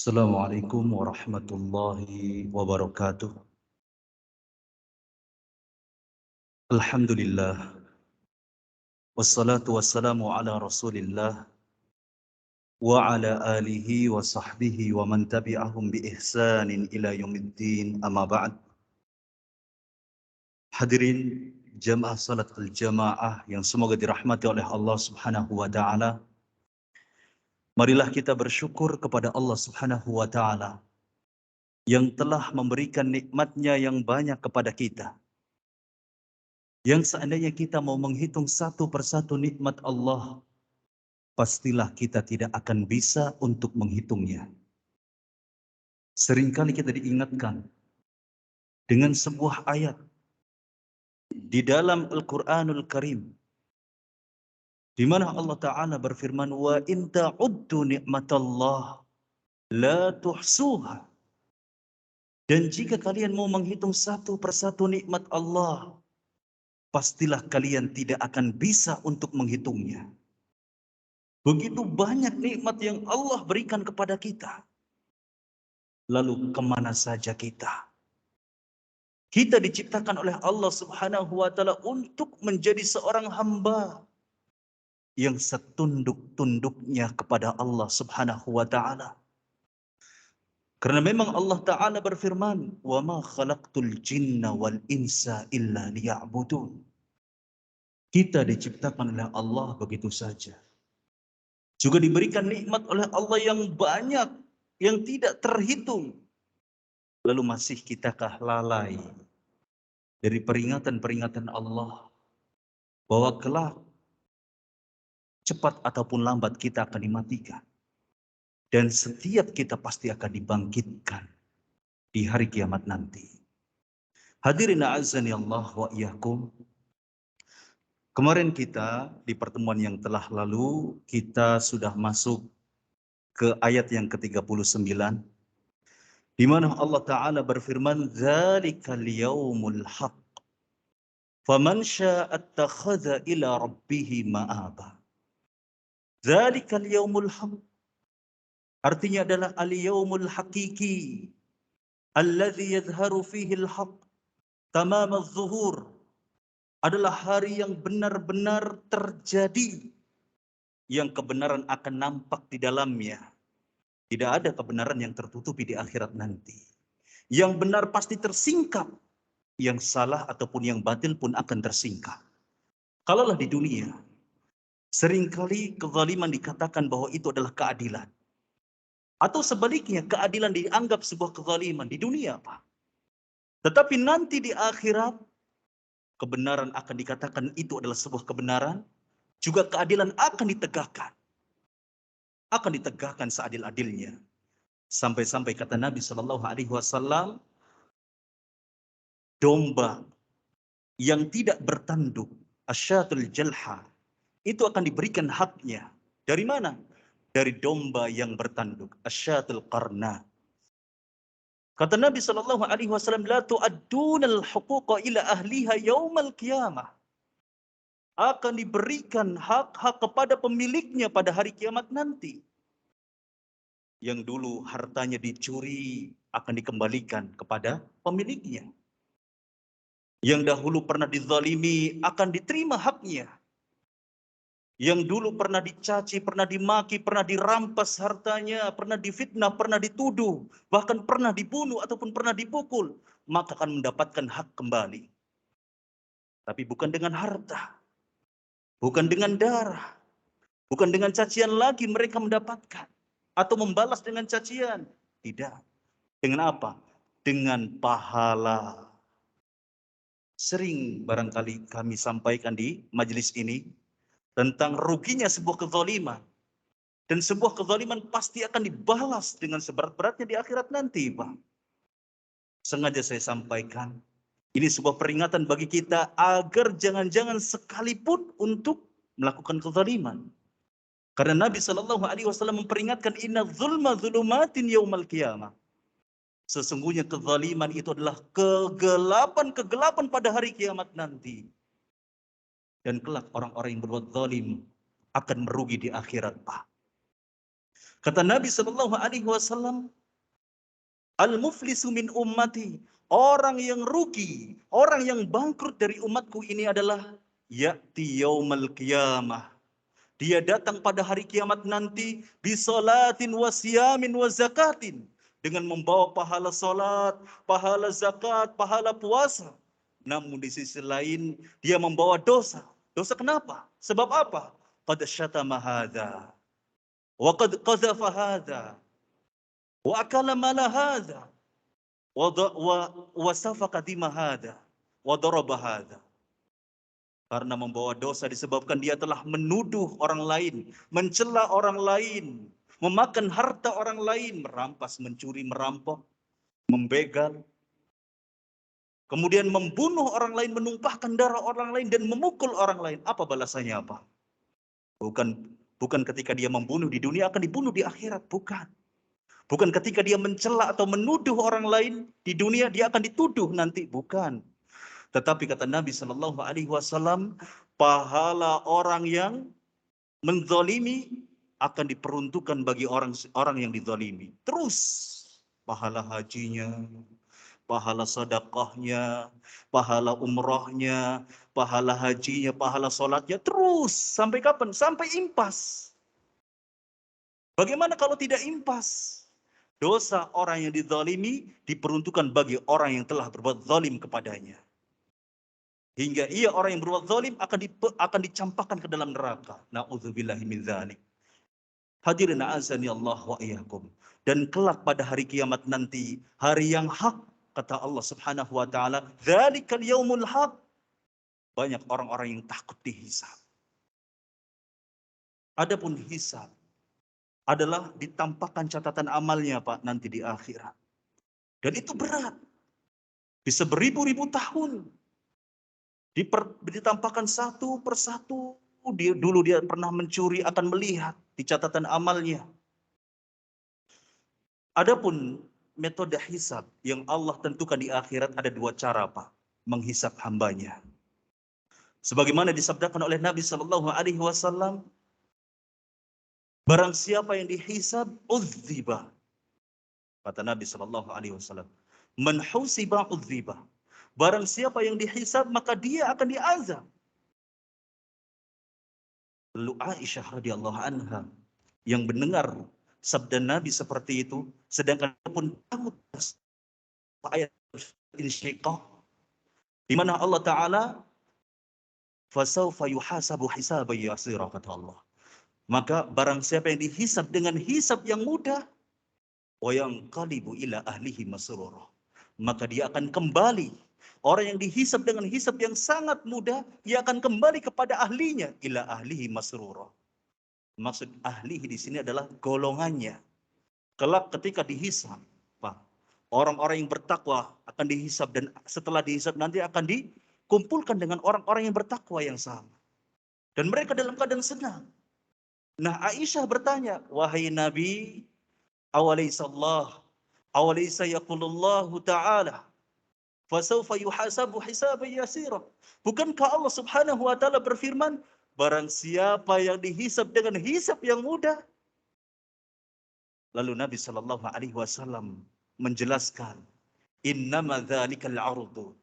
Assalamualaikum warahmatullahi wabarakatuh. Alhamdulillah. Wassalatu wassalamu ala rasulillah. Wa ala alihi wa sahbihi wa man tabi'ahum bi ihsanin ila yaumiddin amma ba'd. Hadirin jamaah salat al-jamaah yang semoga dirahmati oleh Allah subhanahu wa ta'ala. Marilah kita bersyukur kepada Allah subhanahu wa ta'ala yang telah memberikan nikmatnya yang banyak kepada kita. Yang seandainya kita mau menghitung satu persatu nikmat Allah, pastilah kita tidak akan bisa untuk menghitungnya. Seringkali kita diingatkan dengan sebuah ayat di dalam Al-Quranul Karim, di mana Allah Ta'ala berfirman, wa in ta'uddu ni'matallah la tuhsuha. Dan jika kalian mau menghitung satu persatu nikmat Allah, pastilah kalian tidak akan bisa untuk menghitungnya. Begitu banyak nikmat yang Allah berikan kepada kita. Lalu kemana saja kita? Kita diciptakan oleh Allah subhanahu wa ta'ala untuk menjadi seorang hamba yang setunduk-tunduknya kepada Allah subhanahu wa ta'ala. Karena memang Allah Ta'ala berfirman, wa ma khalaqtul jinna wal insa illa liya'budun. Kita diciptakan oleh Allah begitu saja. Juga diberikan nikmat oleh Allah yang banyak, yang tidak terhitung. Lalu masih kitakah lalai dari peringatan-peringatan Allah bahwa kelak cepat ataupun lambat kita akan dimatikan. Dan setiap kita pasti akan dibangkitkan di hari kiamat nanti. Hadirin a'azzani Allah wa iyyakum. Kemarin kita di pertemuan yang telah lalu, kita sudah masuk ke ayat yang ke-39. Di mana Allah Ta'ala berfirman, "Dzalikal yaumul haqq. Faman syaa'a attakhadha ila rabbih ma'aba." Dzalikal yaumul haqq. Artinya adalah al-yaumul haqiqi. Alladzi yadhharu fihi al-haqq tamam az-zuhur. Adalah hari yang benar-benar terjadi. Yang kebenaran akan nampak di dalamnya. Tidak ada kebenaran yang tertutupi di akhirat nanti. Yang benar pasti tersingkap. Yang salah ataupun yang batil pun akan tersingkap. Kalaulah di dunia, seringkali kezaliman dikatakan bahwa itu adalah keadilan. Atau sebaliknya, keadilan dianggap sebuah kezaliman di dunia, Pak. Tetapi nanti di akhirat, kebenaran akan dikatakan itu adalah sebuah kebenaran. Juga keadilan akan ditegakkan. Akan ditegakkan seadil-adilnya. Sampai-sampai kata Nabi SAW, domba yang tidak bertanduk, asyatul jalha, itu akan diberikan haknya. Dari mana? Dari domba yang bertanduk, asyatul qarna. Kata Nabi SAW, la tu'addunal huquqa ila ahliha yaumal qiyamah. Akan diberikan hak-hak kepada pemiliknya pada hari kiamat nanti. Yang dulu hartanya dicuri akan dikembalikan kepada pemiliknya. Yang dahulu pernah dizalimi akan diterima haknya. Yang dulu pernah dicaci, pernah dimaki, pernah dirampas hartanya, pernah difitnah, pernah dituduh, bahkan pernah dibunuh ataupun pernah dipukul, maka akan mendapatkan hak kembali. Tapi bukan dengan harta, bukan dengan darah, bukan dengan cacian lagi mereka mendapatkan atau membalas dengan cacian. Tidak. Dengan apa? Dengan pahala. Sering barangkali kami sampaikan di majelis ini tentang ruginya sebuah kezaliman. Dan sebuah kezaliman pasti akan dibalas dengan seberat-beratnya di akhirat nanti, Pak. Sengaja saya sampaikan, ini sebuah peringatan bagi kita agar jangan-jangan sekalipun untuk melakukan kezaliman. Karena Nabi SAW memperingatkan, inna zulma zulumatin yaumal qiyamah. Sesungguhnya kezaliman itu adalah kegelapan-kegelapan pada hari kiamat nanti. Dan kelak orang-orang yang berbuat zalim akan merugi di akhirat, Pak. Kata Nabi Shallallahu Alaihi Wasallam, al-muflisu min ummati, orang yang rugi, orang yang bangkrut dari umatku ini adalah ya'ti yaumal qiyamah. Dia datang pada hari kiamat nanti bisolatin wa siyamin wa zakatin, dengan membawa pahala salat, pahala zakat, pahala puasa. Namun di sisi lain dia membawa dosa. Dosa kenapa? Sebab apa? Qad syatama hadza wa qad qadhafa hadza wa akala mala hadza wa safaka dima hadza wa daraba hadza. Karena membawa dosa disebabkan dia telah menuduh orang lain, mencela orang lain, memakan harta orang lain, merampas, mencuri, merampok, membegal, kemudian membunuh orang lain, menumpahkan darah orang lain, dan memukul orang lain. Apa balasannya apa? Bukan ketika dia membunuh di dunia akan dibunuh di akhirat, bukan. Bukan ketika dia mencela atau menuduh orang lain di dunia dia akan dituduh nanti, bukan. Tetapi kata Nabi Shallallahu Alaihi Wasallam, pahala orang yang menzalimi akan diperuntukkan bagi orang yang dizalimi. Terus pahala hajinya, pahala sedekahnya, pahala umrohnya, pahala hajinya, pahala sholatnya, terus sampai kapan? Sampai impas. Bagaimana kalau tidak impas? Dosa orang yang dizalimi diperuntukkan bagi orang yang telah berbuat zalim kepadanya. Hingga ia orang yang berbuat zalim akan dicampakkan ke dalam neraka. Na'udzubillahi min dzalik. Hadirin azani Allah wa iyyakum. Dan kelak pada hari kiamat nanti, hari yang hak, kata Allah Subhanahu wa taala, "Dzalikal yaumul haq." Banyak orang-orang yang takut dihisab. Adapun hisab adalah ditampakkan catatan amalnya, Pak, nanti di akhirat. Dan itu berat. Bisa beribu-ribu tahun. Ditampakkan satu persatu. Dulu dia pernah mencuri, akan melihat di catatan amalnya. Adapun metode hisab yang Allah tentukan di akhirat ada dua cara, Pak, menghisab hambanya. Sebagaimana disabdakan oleh Nabi Shallallahu Alaihi Wasallam, barang siapa yang dihisab udziba, kata Nabi Shallallahu Alaihi Wasallam, man husiba udziba. Barang siapa yang dihisab maka dia akan diazab. Lalu Aisyah radhiyallahu anha yang mendengar sabda Nabi seperti itu, sedangkan pun takut ayat insyiqaq di mana Allah Taala fasawfa yuhasabu hisaban yasira, kata Allah. Maka barang siapa yang dihisab dengan hisab yang mudah, wa yanqalibu ila ahlihi masrura, maka dia akan kembali. Orang yang dihisab dengan hisab yang sangat mudah, ia akan kembali kepada ahlinya, ila ahlihi masrura. Maksud ahlihi di sini adalah golongannya. Kelak ketika dihisab, Pak, orang-orang yang bertakwa akan dihisab, dan setelah dihisab nanti akan dikumpulkan dengan orang-orang yang bertakwa yang sama. Dan mereka dalam keadaan senang. Nah, Aisyah bertanya, wahai Nabi, awalaysa Allah, awalaysa yaqulullahu ta'ala, fasawfa yuhasabu hisaban yasira. Bukankah Allah Subhanahu wa taala berfirman, barang siapa yang dihisab dengan hisab yang mudah. Lalu Nabi Shallallahu Alaihi Wasallam menjelaskan, innama dzalikal 'ardu.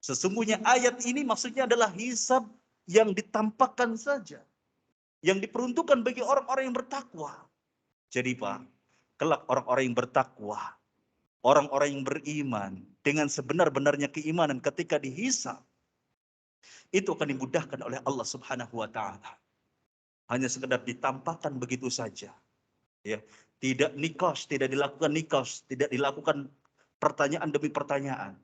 Sesungguhnya ayat ini maksudnya adalah hisab yang ditampakkan saja, yang diperuntukkan bagi orang-orang yang bertakwa. Jadi Pak, kelak orang-orang yang bertakwa, orang-orang yang beriman dengan sebenar-benarnya keimanan ketika dihisab, itu akan dimudahkan oleh Allah Subhanahu wa taala. Hanya sekedar ditampakkan begitu saja. Ya, tidak nikosh, tidak dilakukan nikosh, tidak dilakukan pertanyaan demi pertanyaan.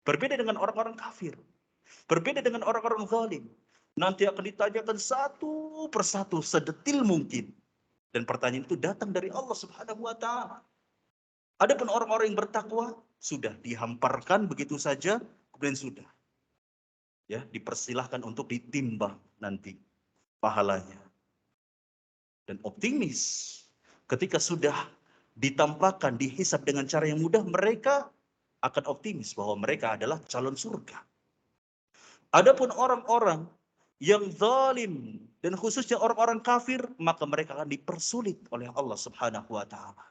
Berbeda dengan orang-orang kafir. Berbeda dengan orang-orang zalim. Nanti akan ditanyakan satu persatu sedetil mungkin. Dan pertanyaan itu datang dari Allah Subhanahu wa taala. Adapun orang-orang yang bertakwa sudah dihamparkan begitu saja, kemudian sudah. Ya, dipersilahkan untuk ditimbang nanti pahalanya. Dan optimis ketika sudah ditampakkan, dihisab dengan cara yang mudah, mereka akan optimis bahwa mereka adalah calon surga. Adapun orang-orang yang zalim, dan khususnya orang-orang kafir, maka mereka akan dipersulit oleh Allah Subhanahu wa taala.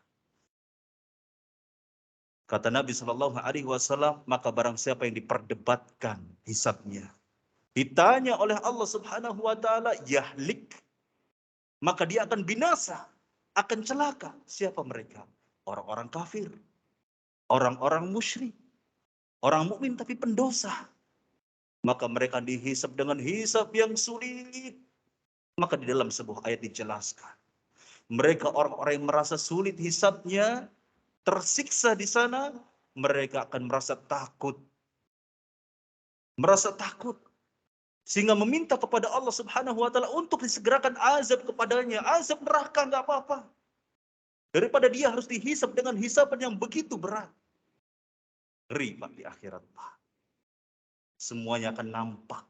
Kata Nabi Shallallahu alaihi wasallam, maka barang siapa yang diperdebatkan hisabnya, ditanya oleh Allah Subhanahu wa taala, yahlik, maka dia akan binasa, akan celaka. Siapa mereka? Orang-orang kafir, orang-orang musyrik, orang mukmin tapi pendosa. Maka mereka dihisab dengan hisab yang sulit. Maka di dalam sebuah ayat dijelaskan, mereka orang-orang yang merasa sulit hisabnya, tersiksa di sana, mereka akan merasa takut. Merasa takut. Sehingga meminta kepada Allah Subhanahu wa taala untuk disegerakan azab kepadanya. Azab neraka nggak apa-apa. Daripada dia harus dihisab dengan hisaban yang begitu berat. Ngeri Pak di akhirat Pak. Semuanya akan nampak.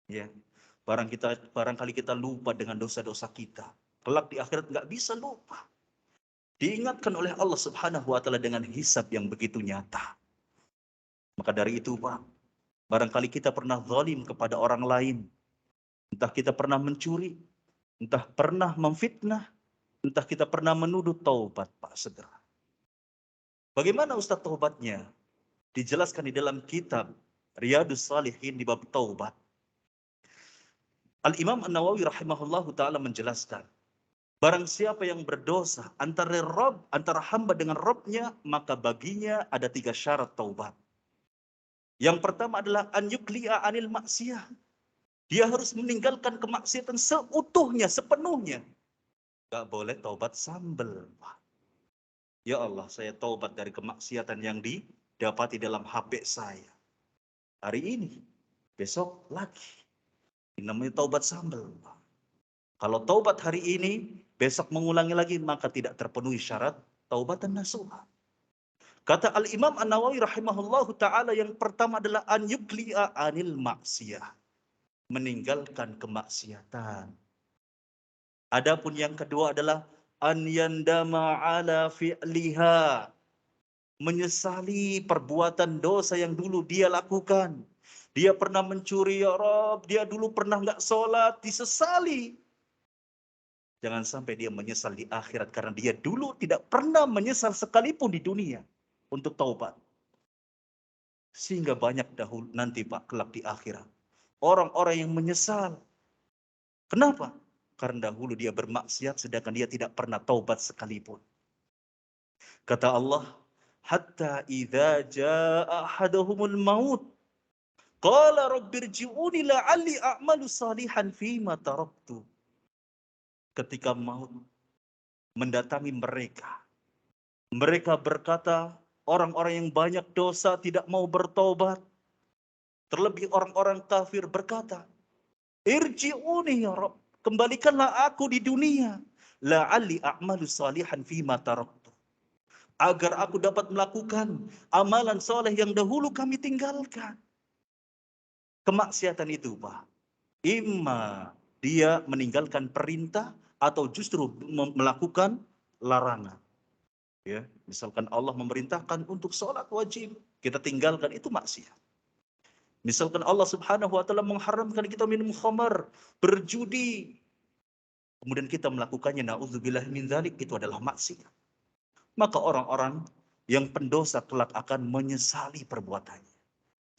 Ya. Barangkali kita lupa dengan dosa-dosa kita. Kelak di akhirat nggak bisa lupa. Diingatkan oleh Allah Subhanahu wa taala dengan hisab yang begitu nyata. Maka dari itu Pak, barangkali kita pernah zalim kepada orang lain. Entah kita pernah mencuri, entah pernah memfitnah, entah kita pernah menuduh, taubat Pak segera. Bagaimana Ustaz taubatnya? Dijelaskan di dalam kitab Riyadhus Shalihin di bab taubat. Al-Imam An-Nawawi rahimahullahu ta'ala menjelaskan, barang siapa yang berdosa antara hamba dengan Rabbnya, maka baginya ada 3 syarat taubat. Yang pertama adalah an yukli'a anil maksiyah. Dia harus meninggalkan kemaksiatan seutuhnya, sepenuhnya. Gak boleh taubat sambel. Ya Allah, saya taubat dari kemaksiatan yang didapati dalam HP saya. Hari ini, besok lagi. Ini namanya taubat sambel. Kalau taubat hari ini, besok mengulangi lagi, maka tidak terpenuhi syarat taubatan nasuha. Kata Al-Imam An-Nawawi rahimahullahu ta'ala, yang pertama adalah an yukli'a anil maksiyah. Meninggalkan kemaksiatan. Adapun yang kedua adalah an yandama ala fi'liha. Menyesali perbuatan dosa yang dulu dia lakukan. Dia pernah mencuri, ya Rob, dia dulu pernah nggak sholat, disesali. Jangan sampai dia menyesal di akhirat karena dia dulu tidak pernah menyesal sekalipun di dunia untuk taubat. Sehingga banyak dahulu nanti Pak kelak di akhirat orang-orang yang menyesal. Kenapa? Karena dahulu dia bermaksiat sedangkan dia tidak pernah taubat sekalipun. Kata Allah, hatta idza jaa ahaduhumul maut qala rabbirji'uni la'alli a'malu salihan fima taraktu. Ketika maut mendatangi mereka, mereka berkata, orang-orang yang banyak dosa tidak mau bertobat. Terlebih orang-orang kafir berkata, irji'uni ya Rabb, kembalikanlah aku di dunia. La'alli a'malu salihan fima taraktu. Agar aku dapat melakukan amalan soleh yang dahulu kami tinggalkan. Kemaksiatan itu Pak, imma dia meninggalkan perintah atau justru melakukan larangan. Ya, misalkan Allah memerintahkan untuk sholat wajib, kita tinggalkan, itu maksiat. Misalkan Allah Subhanahu wa taala mengharamkan kita minum khamar, berjudi, kemudian kita melakukannya, naudzubillah min dzalik, itu adalah maksiat. Maka orang-orang yang pendosa kelak akan menyesali perbuatannya.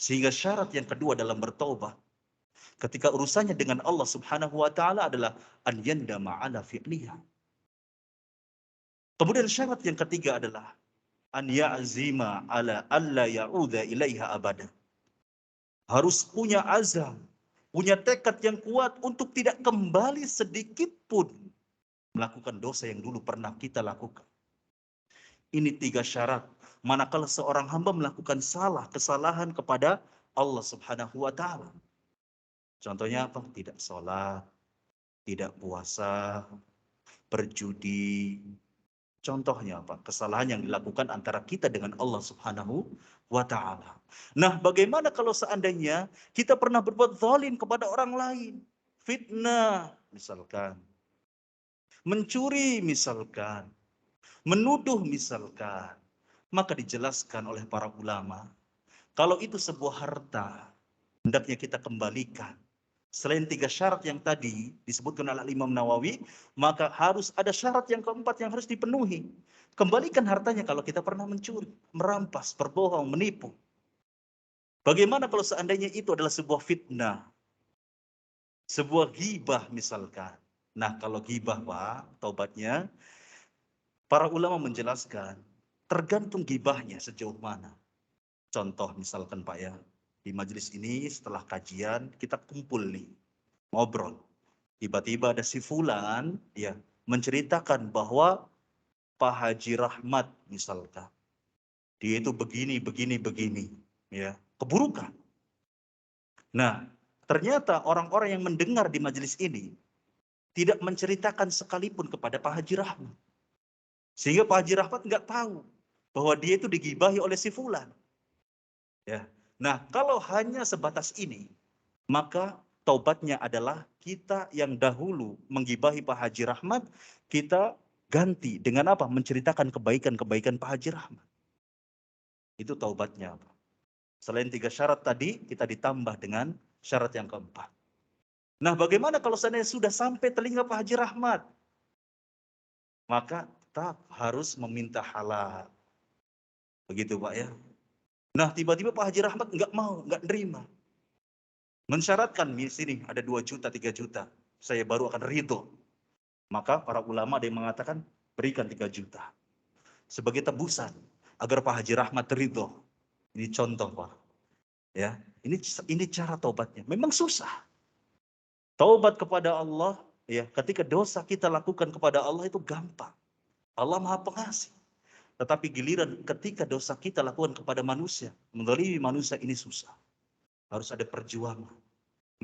Sehingga syarat yang kedua dalam bertaubat ketika urusannya dengan Allah Subhanahu wa taala adalah an yandama ala fi'liha. Kemudian syarat yang ketiga adalah an ya'zima ala alla ya'udha ilaiha abada. Harus punya azam, punya tekad yang kuat untuk tidak kembali sedikit pun melakukan dosa yang dulu pernah kita lakukan. Ini 3 syarat manakala seorang hamba melakukan kesalahan kepada Allah Subhanahu wa taala. Contohnya apa? Tidak sholat, tidak puasa, berjudi. Contohnya apa? Kesalahan yang dilakukan antara kita dengan Allah Subhanahu wa ta'ala. Nah, bagaimana kalau seandainya kita pernah berbuat zalim kepada orang lain? Fitnah, misalkan. Mencuri, misalkan. Menuduh, misalkan. Maka dijelaskan oleh para ulama, kalau itu sebuah harta, hendaknya kita kembalikan Selain 3 syarat yang tadi disebutkan oleh Imam Nawawi, maka harus ada syarat yang keempat yang harus dipenuhi. Kembalikan hartanya kalau kita pernah mencuri, merampas, berbohong, menipu. Bagaimana kalau seandainya itu adalah sebuah fitnah, sebuah ghibah misalkan. Nah, kalau ghibah, Pak, taubatnya, para ulama menjelaskan, tergantung ghibahnya sejauh mana. Contoh misalkan Pak ya, di majelis ini setelah kajian, kita kumpul nih, ngobrol. Tiba-tiba ada si fulan ya menceritakan bahwa Pak Haji Rahmat misalkan dia itu begini begini begini ya, keburukan. Nah, ternyata orang-orang yang mendengar di majelis ini tidak menceritakan sekalipun kepada Pak Haji Rahmat. Sehingga Pak Haji Rahmat nggak tahu bahwa dia itu digibahi oleh si fulan. Ya. Nah, kalau hanya sebatas ini, maka taubatnya adalah kita yang dahulu menggibahi Pak Haji Rahmat, kita ganti dengan apa? Menceritakan kebaikan-kebaikan Pak Haji Rahmat. Itu taubatnya. Selain 3 syarat tadi, kita ditambah dengan syarat yang keempat. Nah, bagaimana kalau seandainya sudah sampai telinga Pak Haji Rahmat? Maka tetap harus meminta halal. Begitu Pak ya. Nah, tiba-tiba Pak Haji Rahmat nggak mau, nggak nerima. Mensyaratkan di sini ada 2 juta, 3 juta. Saya baru akan ridho. Maka para ulama ada yang mengatakan berikan 3 juta. Sebagai tebusan agar Pak Haji Rahmat ridho. Ini contoh Pak. Ya, ini cara taubatnya. Memang susah. Taubat kepada Allah, ya, ketika dosa kita lakukan kepada Allah itu gampang. Allah Maha Pengasih. Tetapi giliran ketika dosa kita lakukan kepada manusia, menzalimi manusia ini susah. Harus ada perjuangan.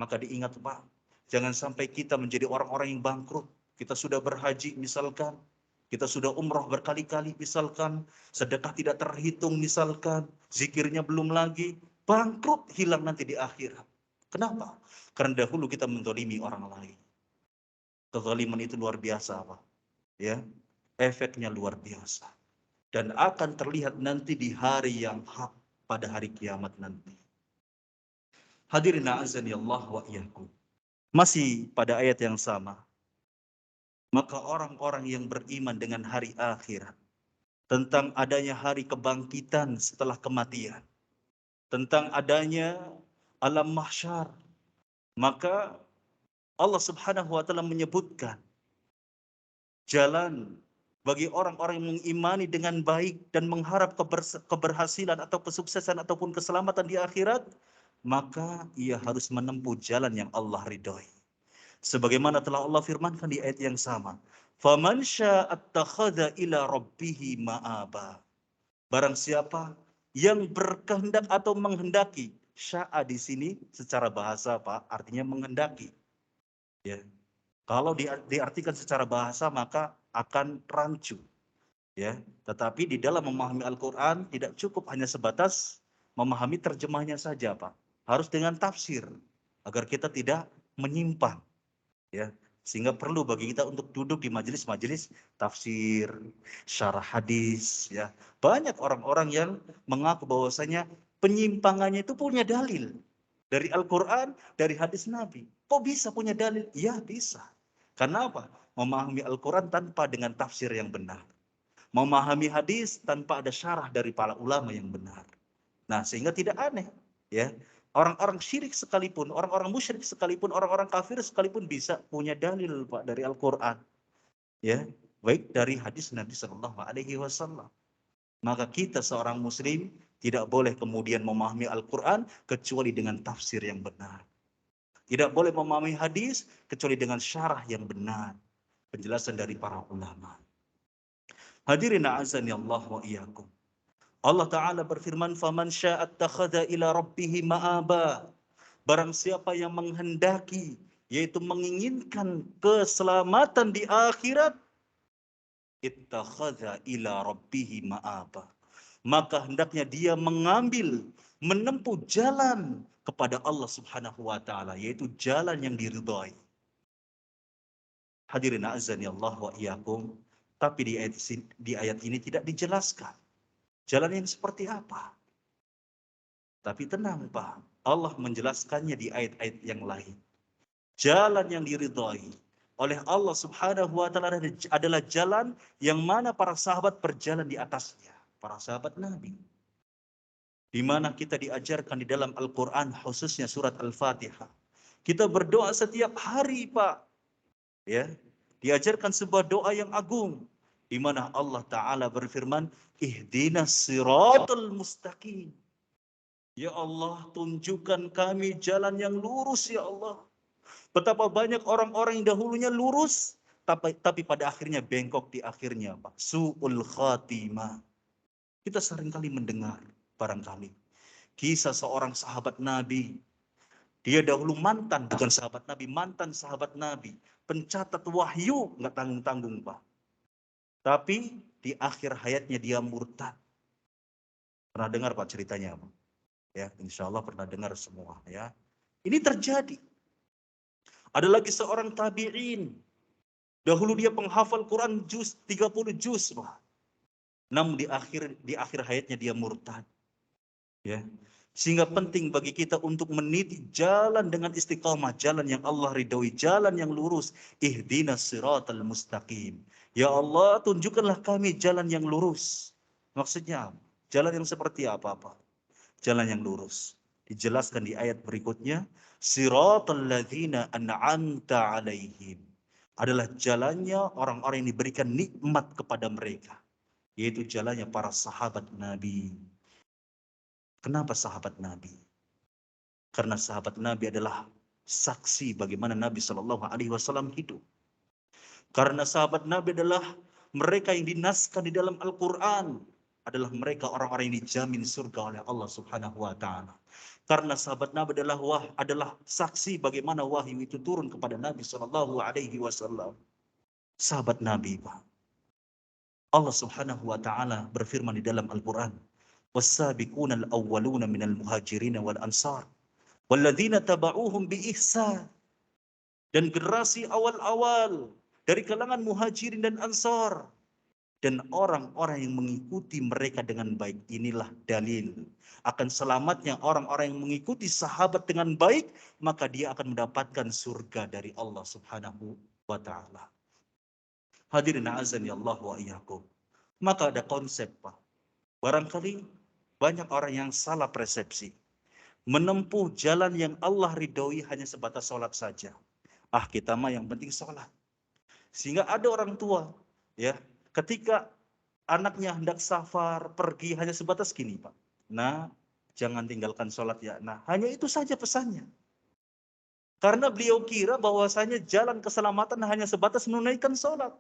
Maka diingat Pak, jangan sampai kita menjadi orang-orang yang bangkrut. Kita sudah berhaji misalkan, kita sudah umroh berkali-kali misalkan, sedekah tidak terhitung misalkan, zikirnya belum lagi, bangkrut hilang nanti di akhirat. Kenapa? Karena dahulu kita menzalimi orang lain. Kezaliman itu luar biasa Pak. Ya, efeknya luar biasa. Dan akan terlihat nanti di hari yang hak, pada hari kiamat nanti. Hadirin a'azani Allah wa iyyakum. Masih pada ayat yang sama. Maka orang-orang yang beriman dengan hari akhirat, tentang adanya hari kebangkitan setelah kematian, tentang adanya alam mahsyar, maka Allah Subhanahu wa taala menyebutkan jalan bagi orang-orang yang mengimani dengan baik dan mengharap keberhasilan atau kesuksesan ataupun keselamatan di akhirat, maka ia harus menempuh jalan yang Allah ridhoi. Sebagaimana telah Allah firmankan di ayat yang sama. Faman sya'attakhadha ila rabbihi ma'aba. Barang siapa yang berkehendak atau menghendaki. Sya'a di sini secara bahasa Pak artinya menghendaki. Ya. Kalau diartikan secara bahasa maka akan rancu. Ya. Tetapi di dalam memahami Al-Quran tidak cukup hanya sebatas memahami terjemahnya saja Pak. Harus dengan tafsir agar kita tidak menyimpang. Ya, sehingga perlu bagi kita untuk duduk di majelis-majelis tafsir, syarah hadis, ya. Banyak orang-orang yang mengaku bahwasanya penyimpangannya itu punya dalil dari Al-Qur'an, dari hadis Nabi. Kok bisa punya dalil? Ya, bisa. Karena apa? Memahami Al-Qur'an tanpa dengan tafsir yang benar. Memahami hadis tanpa ada syarah dari para ulama yang benar. Nah, sehingga tidak aneh, ya. Orang-orang syirik sekalipun, orang-orang musyrik sekalipun, orang-orang kafir sekalipun bisa punya dalil Pak dari Al-Qur'an. Ya, baik dari hadis Nabi Shallallahu alaihi wasallam. Maka kita seorang muslim tidak boleh kemudian memahami Al-Qur'an kecuali dengan tafsir yang benar. Tidak boleh memahami hadis kecuali dengan syarah yang benar, penjelasan dari para ulama. Hadirin a'azani Allah wa iyyakum. Allah Ta'ala berfirman, فَمَنْ شَاءَ اتَّخَذَ إِلَى رَبِّهِ مَآبًا. Barang siapa yang menghendaki, yaitu menginginkan keselamatan di akhirat, ittakhadha ila rabbihi ma'aba. Maka hendaknya dia mengambil, menempuh jalan kepada Allah Subhanahu wa taala, yaitu jalan yang diridhai. Hadirin azani Allah wa iyyakum. Tapi di ayat ini tidak dijelaskan jalan yang seperti apa. Tapi tenang Pak, Allah menjelaskannya di ayat-ayat yang lain. Jalan yang diridhai oleh Allah Subhanahu wa taala adalah jalan yang mana para sahabat berjalan di atasnya, para sahabat Nabi. Di mana kita diajarkan di dalam Al-Qur'an khususnya surat Al-Fatihah. Kita berdoa setiap hari, Pak. Ya. Diajarkan sebuah doa yang agung di mana Allah taala berfirman, "Ihdinas siratal mustaqim." Ya Allah, tunjukkan kami jalan yang lurus ya Allah. Betapa banyak orang-orang yang dahulunya lurus, tapi pada akhirnya bengkok di akhirnya, Pak. Su'ul khatimah. Kita seringkali mendengar, barangkali, kisah seorang sahabat Nabi. Dia dahulu mantan, bukan sahabat Nabi, mantan sahabat Nabi. Pencatat wahyu, nggak tanggung-tanggung, Pak. Tapi di akhir hayatnya dia murtad. Pernah dengar, Pak, ceritanya, Pak? Ya, insya Allah pernah dengar semua. Ya, ini terjadi. Ada lagi seorang tabi'in. Dahulu dia penghafal Quran 30 juz, Pak. Namun di akhir hayatnya dia murtad. Ya. Sehingga penting bagi kita untuk meniti jalan dengan istiqamah, jalan yang Allah ridhoi, jalan yang lurus. Ihdinas siratal mustaqim. Ya Allah, tunjukkanlah kami jalan yang lurus. Maksudnya jalan yang seperti apa, Pak? Jalan yang lurus. Dijelaskan di ayat berikutnya, siratal ladzina an'amta alaihim. Adalah jalannya orang-orang yang diberikan nikmat kepada mereka, yaitu jalannya para sahabat Nabi. Kenapa sahabat Nabi? Karena sahabat Nabi adalah saksi bagaimana Nabi Shallallahu Alaihi Wasallam hidup. Karena sahabat Nabi adalah mereka yang dinaskan di dalam Al-Quran, adalah mereka orang-orang yang dijamin surga oleh Allah Subhanahu Wa Taala. Karena sahabat Nabi adalah saksi bagaimana wahyu itu turun kepada Nabi Shallallahu Alaihi Wasallam. Sahabat Nabi, Pak. Allah Subhanahu Wa Taala berfirman di dalam Al-Quran, "Was-sabiquna al-awwaluna minal muhajirin wal ansar, walladzina taba'uhum bi ihsan." Dan generasi awal-awal dari kalangan muhajirin dan ansar dan orang-orang yang mengikuti mereka dengan baik. Inilah dalil akan selamatnya orang-orang yang mengikuti sahabat dengan baik, maka dia akan mendapatkan surga dari Allah Subhanahu wa taala. Hadirin azan ya Allah wa iyyakum. Maka ada konsep, Pak. Barangkali banyak orang yang salah persepsi. Menempuh jalan yang Allah ridhoi hanya sebatas sholat saja. Kita mah yang penting sholat. Sehingga ada orang tua, ya, ketika anaknya hendak safar, pergi, hanya sebatas gini, Pak. Nah, jangan tinggalkan sholat ya. Nah, hanya itu saja pesannya. Karena beliau kira bahwasanya jalan keselamatan hanya sebatas menunaikan sholat.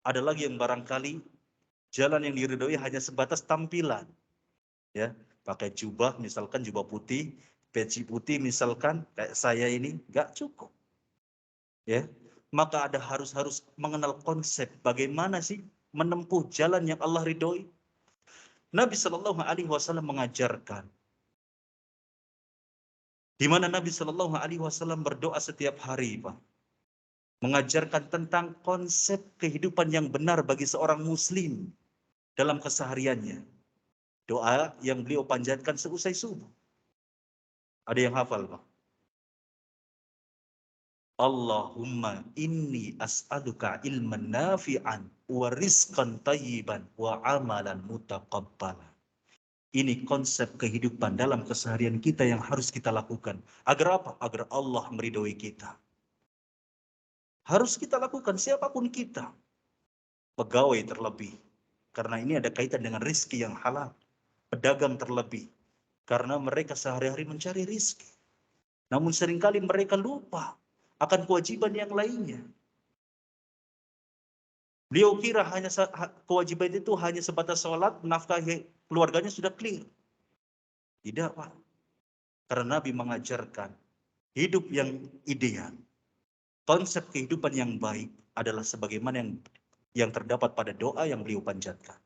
Ada lagi yang barangkali jalan yang diridhoi hanya sebatas tampilan. Ya, pakai jubah, misalkan jubah putih, peci putih misalkan, kayak saya ini, nggak cukup. Ya, maka harus mengenal konsep bagaimana sih menempuh jalan yang Allah ridhoi. Nabi Shallallahu Alaihi Wasallam mengajarkan, di mana Nabi Shallallahu Alaihi Wasallam berdoa setiap hari, Pak, mengajarkan tentang konsep kehidupan yang benar bagi seorang Muslim dalam kesehariannya. Doa yang beliau panjatkan seusai subuh. Ada yang hafal, Pak? Allahumma inni as'aluka ilman nafi'an wa rizqan tayyiban wa amalan mutaqabbalan. Ini konsep kehidupan dalam keseharian kita yang harus kita lakukan. Agar apa? Agar Allah meridhoi kita. Harus kita lakukan siapapun kita. Pegawai terlebih. Karena ini ada kaitan dengan rizki yang halal. Pedagang terlebih. Karena mereka sehari-hari mencari rizki. Namun seringkali mereka lupa akan kewajiban yang lainnya. Beliau kira kewajiban itu hanya sebatas sholat, nafkahi keluarganya sudah clear. Tidak, Pak. Karena Nabi mengajarkan hidup yang ideal. Konsep kehidupan yang baik adalah sebagaimana yang terdapat pada doa yang beliau panjatkan.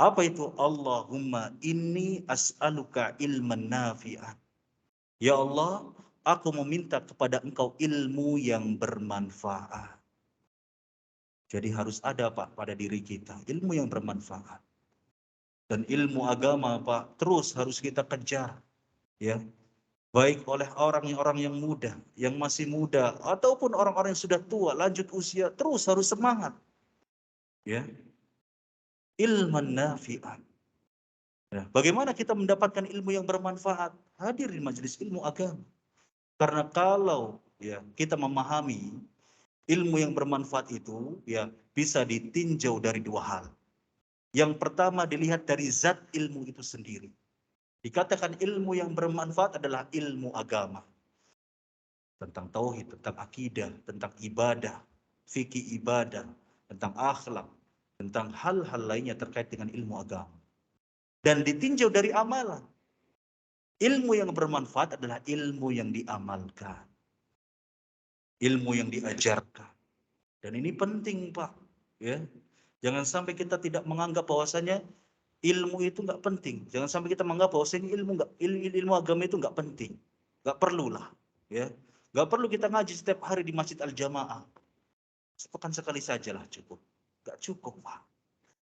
Apa itu? Allahumma inni as'aluka ilman nafi'an. Ya Allah, aku meminta kepada Engkau ilmu yang bermanfaat. Jadi harus ada, Pak, pada diri kita ilmu yang bermanfaat. Dan ilmu agama, Pak, terus harus kita kejar, ya. baik oleh orang yang muda, yang masih muda, ataupun orang-orang yang sudah tua, lanjut usia, terus harus semangat. Ya, ilman nafi'an. Ya, bagaimana kita mendapatkan ilmu yang bermanfaat? Hadir di majelis ilmu agama. Karena kalau ya kita memahami ilmu yang bermanfaat itu, ya bisa ditinjau dari dua hal. Yang pertama dilihat dari zat ilmu itu sendiri. Dikatakan ilmu yang bermanfaat adalah ilmu agama. Tentang tauhid, tentang akidah, tentang ibadah, fikih ibadah, tentang akhlak, tentang hal-hal lainnya terkait dengan ilmu agama. Dan ditinjau dari amalan. Ilmu yang bermanfaat adalah ilmu yang diamalkan. Ilmu yang diajarkan. Dan ini penting, Pak. Ya. Jangan sampai kita tidak menganggap bahwasanya ilmu itu nggak penting. Jangan sampai kita menganggap bahwasanya ilmu agama itu nggak penting. Nggak perlulah. Ya. Nggak perlu kita ngaji setiap hari di Masjid Al-Jamaah. Sepekan sekali sajalah cukup. Nggak cukup, Pak.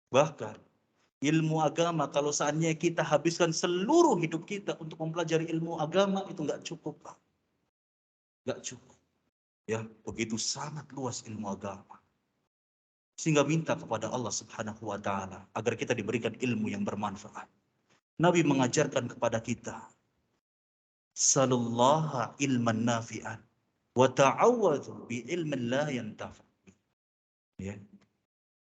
Bahkan ilmu agama kalau seandainya kita habiskan seluruh hidup kita untuk mempelajari ilmu agama itu nggak cukup, Pak. Nggak cukup. Ya, begitu sangat luas ilmu agama. Sehingga minta kepada Allah Subhanahu wa taala agar kita diberikan ilmu yang bermanfaat. Nabi mengajarkan kepada kita, "Salullaha ilman nafi'an wa ta'awwadhu bi ilmin la yantafi." Ya.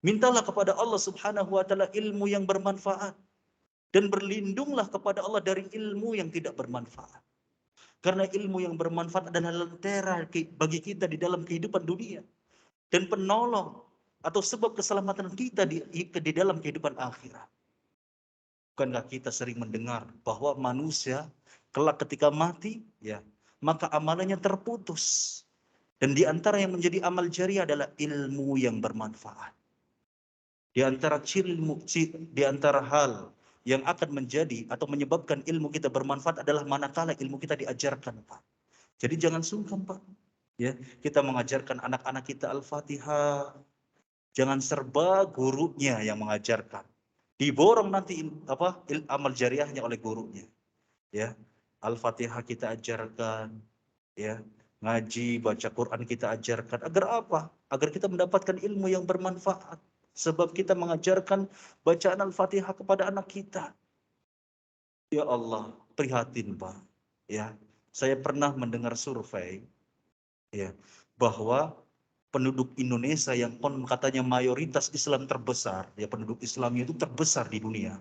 Mintalah kepada Allah Subhanahu wa taala ilmu yang bermanfaat dan berlindunglah kepada Allah dari ilmu yang tidak bermanfaat. Karena ilmu yang bermanfaat adalah lentera bagi kita di dalam kehidupan dunia dan penolong atau sebab keselamatan kita di dalam kehidupan akhirat. Bukankah kita sering mendengar bahwa manusia kelak ketika mati, ya, maka amalannya terputus. Dan di antara yang menjadi amal jariah adalah ilmu yang bermanfaat. Di antara hal yang akan menjadi atau menyebabkan ilmu kita bermanfaat adalah manakala ilmu kita diajarkan, Pak. Jadi jangan sungkan, Pak. Ya, kita mengajarkan anak-anak kita Al-Fatihah. Jangan serba gurunya yang mengajarkan. Diborong nanti amal jariahnya oleh gurunya. Ya, Al-Fatihah kita ajarkan, ya, ngaji, baca Quran kita ajarkan. Agar apa? Agar kita mendapatkan ilmu yang bermanfaat. Sebab kita mengajarkan bacaan Al-Fatihah kepada anak kita. Ya Allah, prihatin, Pak. Ya, saya pernah mendengar survei, ya, bahwa penduduk Indonesia yang katanya mayoritas Islam terbesar, ya penduduk Islamnya itu terbesar di dunia.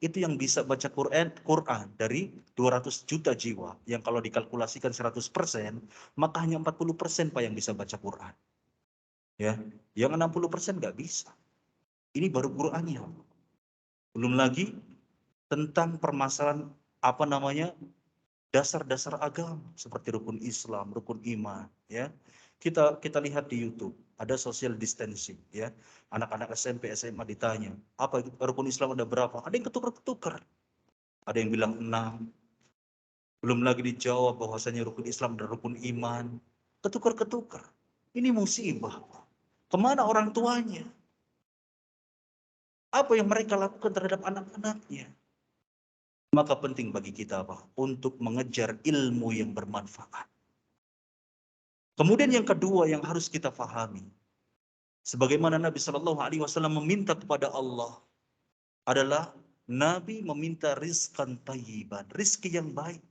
Itu yang bisa baca Quran dari 200 juta jiwa, yang kalau dikalkulasikan 100%, maka hanya 40% Pak yang bisa baca Quran. Ya, yang 60% nggak bisa. Ini baru Qurannya. Belum lagi tentang permasalahan dasar-dasar agama seperti rukun Islam, rukun iman, ya. Kita lihat di YouTube, ada social distancing, ya. Anak-anak SMP, SMA ditanya, apa rukun Islam ada berapa? Ada yang ketukar-ketukar. Ada yang bilang 6. Belum lagi dijawab bahwasanya rukun Islam dan rukun iman. Ketukar-ketukar. Ini musibah. Kemana orang tuanya? Apa yang mereka lakukan terhadap anak-anaknya? Maka penting bagi kita, Pak, untuk mengejar ilmu yang bermanfaat. Kemudian yang kedua yang harus kita pahami, sebagaimana Nabi Shallallahu Alaihi Wasallam meminta kepada Allah, adalah Nabi meminta rizkan tayyiban, rizki yang baik.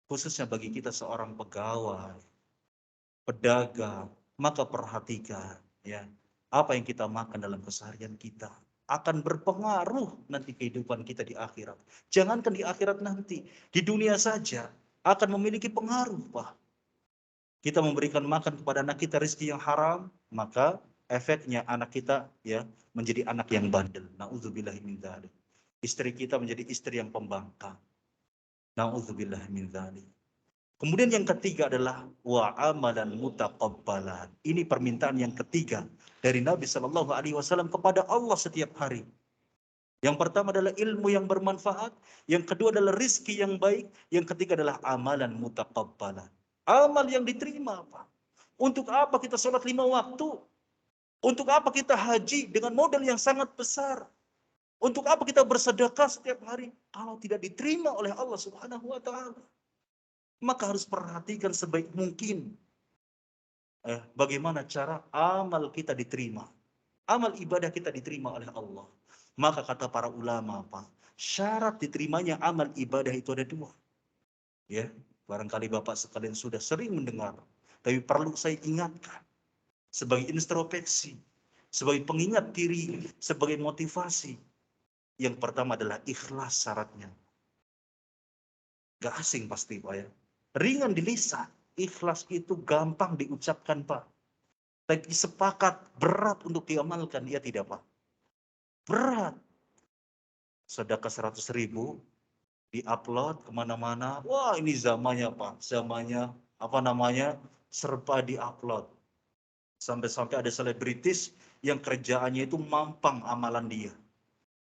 Khususnya bagi kita seorang pegawai, pedagang, maka perhatikan, ya, apa yang kita makan dalam keseharian kita akan berpengaruh nanti kehidupan kita di akhirat. Jangankan di akhirat nanti, di dunia saja akan memiliki pengaruh, Pak. Kita memberikan makan kepada anak kita rezeki yang haram, maka efeknya anak kita, ya, menjadi anak yang bandel. Nauzubillahi min dzalik. Istri kita menjadi istri yang pembangkang. Nauzubillahi min dzalik. Kemudian yang ketiga adalah wa amalan mutaqabbalan. Ini permintaan yang ketiga dari Nabi Shallallahu Alaihi Wasallam kepada Allah setiap hari. Yang pertama adalah ilmu yang bermanfaat, yang kedua adalah rizki yang baik, yang ketiga adalah amalan mutaqabbalan. Amal yang diterima, Pak. Untuk apa kita sholat 5 waktu? Untuk apa kita haji dengan modal yang sangat besar? Untuk apa kita bersedekah setiap hari kalau tidak diterima oleh Allah Subhanahu wa taala? Maka harus perhatikan sebaik mungkin bagaimana cara amal kita diterima. Amal ibadah kita diterima oleh Allah. Maka kata para ulama apa? Syarat diterimanya amal ibadah itu ada dua. Ya, barangkali Bapak sekalian sudah sering mendengar, tapi perlu saya ingatkan sebagai introspeksi, sebagai pengingat diri, sebagai motivasi. Yang pertama adalah ikhlas syaratnya. Gak asing pasti Pak ya. Ringan di lisan, ikhlas itu gampang diucapkan Pak. Tapi sepakat berat untuk diamalkan, ya tidak Pak? Berat. Sedekah 100.000 diupload kemana-mana. Wah ini zamannya Pak, zamannya apa namanya serba diupload. Sampai-sampai ada selebritis yang kerjaannya itu mampang amalan dia.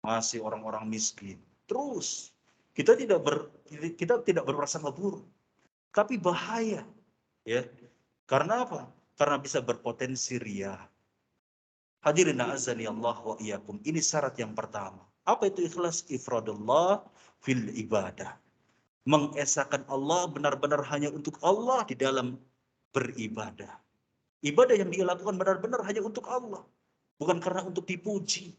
Masih orang-orang miskin. Terus kita tidak berprasangka buruk, tapi bahaya, ya. Karena apa? Karena bisa berpotensi riya. Hadirin azani Allah wa iyyakum. Ini syarat yang pertama. Apa itu ikhlas? Ifradullah fil ibadah. Mengesahkan Allah benar-benar hanya untuk Allah di dalam beribadah. Ibadah yang dia lakukan benar-benar hanya untuk Allah. Bukan karena untuk dipuji.